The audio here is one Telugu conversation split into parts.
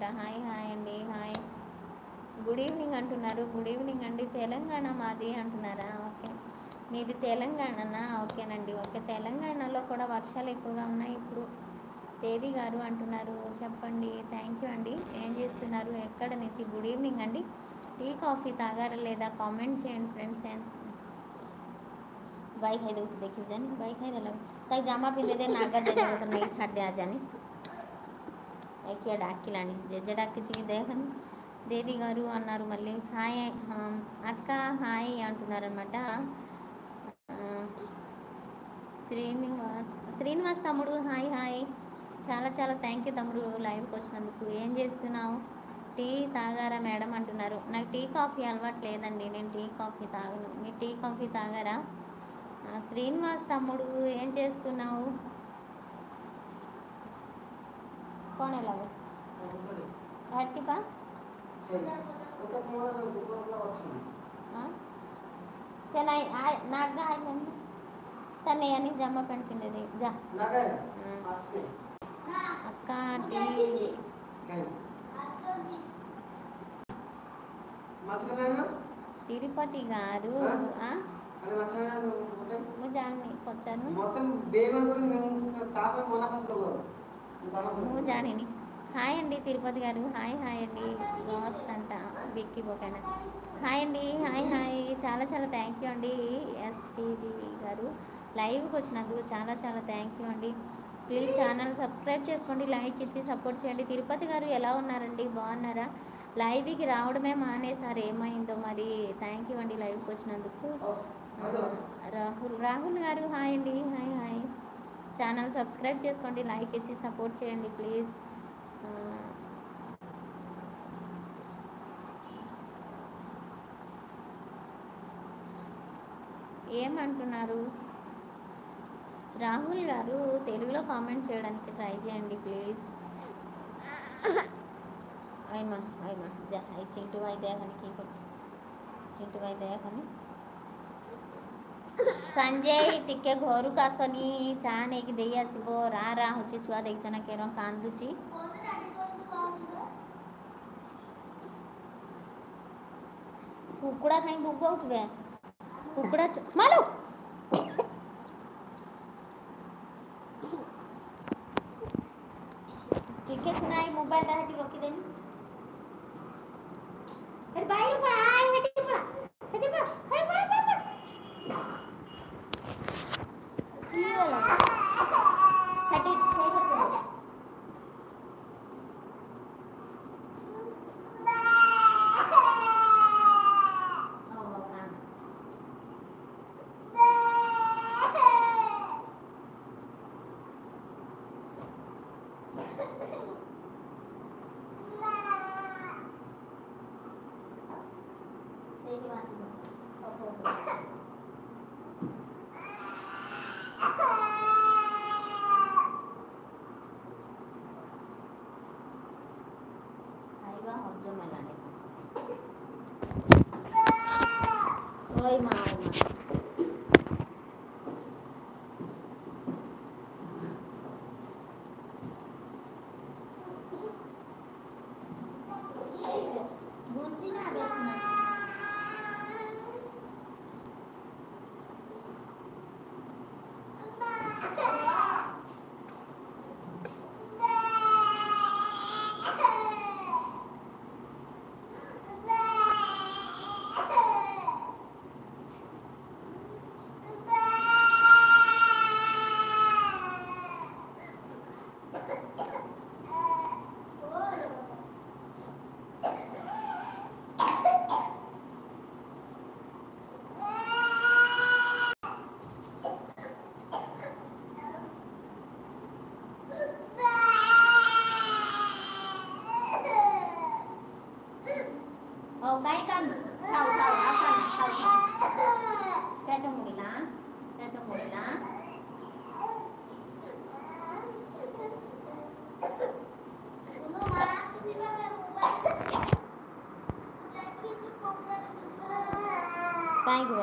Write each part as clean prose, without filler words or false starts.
అనుకుంటా. హాయ్ హాయ్ అండి, హాయ్. గుడ్ ఈవినింగ్ అంటున్నారు. గుడ్ ఈవినింగ్ అండి. తెలంగాణ మాది అంటున్నారా? ఓకే, మీది తెలంగాణనా? ఓకేనండి, ఓకే. తెలంగాణలో కూడా వర్షాలు ఎక్కువగా ఉన్నాయి ఇప్పుడు. దేవి గారు అంటున్నారు. చెప్పండి. థ్యాంక్ యూ అండి. ఏం చేస్తున్నారు? ఎక్కడ నుంచి? గుడ్ ఈవినింగ్ అండి. టీ కాఫీ తాగారా లేదా? కామెంట్ చేయండి ఫ్రెండ్స్. बाइक है उसे देखिए जानी बाइक है दला तक जामा पिंधे दे नागर दे दे तो नहीं छाड़ दे आ जानी एक डाकिलानी जज्ज डाकिची దేహని దేవి గారు అన్నారు. మళ్ళీ హాయ్ అక్క హాయ్ అంటున్నారనమాట. శ్రీనివాస్ తమ్ముడు హాయ్ హాయ్. చాలా చాలా థ్యాంక్ యూ తమ్ముడు లైవ్కి వచ్చినందుకు. ఏం చేస్తున్నావు? టీ తాగారా మేడం అంటున్నారు. నాకు టీ కాఫీ అలవాటు లేదండి, నేను టీ కాఫీ తాగను. మీరు టీ కాఫీ తాగారా? శ్రీనివాస్ తమ్ముడు ఏం చేస్తున్నావు? कौन है लगे हट्टी पा नागा तने అని జమ్మ పెంటింది జా అక్క టీ తిరుపతి గారు నువ్వు జానిని హాయ్ అండి తిరుపతి గారు. హాయ్ హాయ్ అండి. బాక్స్ అంట బిక్కి పోకైనా హాయ్ అండి. Hi hi. చాలా చాలా థ్యాంక్ యూ అండి ఎస్టీవీ గారు లైవ్కి వచ్చినందుకు చాలా చాలా థ్యాంక్ యూ అండి. ప్లీజ్ ఛానల్ సబ్స్క్రైబ్ చేసుకోండి, లైక్ ఇచ్చి సపోర్ట్ చేయండి. తిరుపతి గారు ఎలా ఉన్నారండి? బాగున్నారా? లైవ్కి రావడమే మానేసారు, ఏమైందో మరి. థ్యాంక్ యూ అండి లైవ్కి వచ్చినందుకు. రాహుల్ గారు హాయ్ అండి. Hi hi. ఛానల్ సబ్స్క్రైబ్ చేసుకోండి, లైక్ ఇచ్చి సపోర్ట్ చేయండి ప్లీజ్. ఏమంటున్నారు? రాహుల్ గారు తెలుగులో కామెంట్ చేయడానికి ట్రై చేయండి ప్లీజ్. అయిమా అయిమా జా చింటూ అయితే కానీ चिंटू भाई दया खानी संजय टिके घर को आसनी चा नहीं कि दे आसब रा होची छुआ देख ना केर कांदुची कुकुड़ा खाई भूगौ बे कुकुड़ा मालो टिके सुनाई मोबाइल हटी रोकी देनी अरे बाई पर आई हटी पर हटी पर हाय पर ये वाला हटी सही कर ओय माँ थैंक यू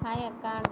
हाय अक्का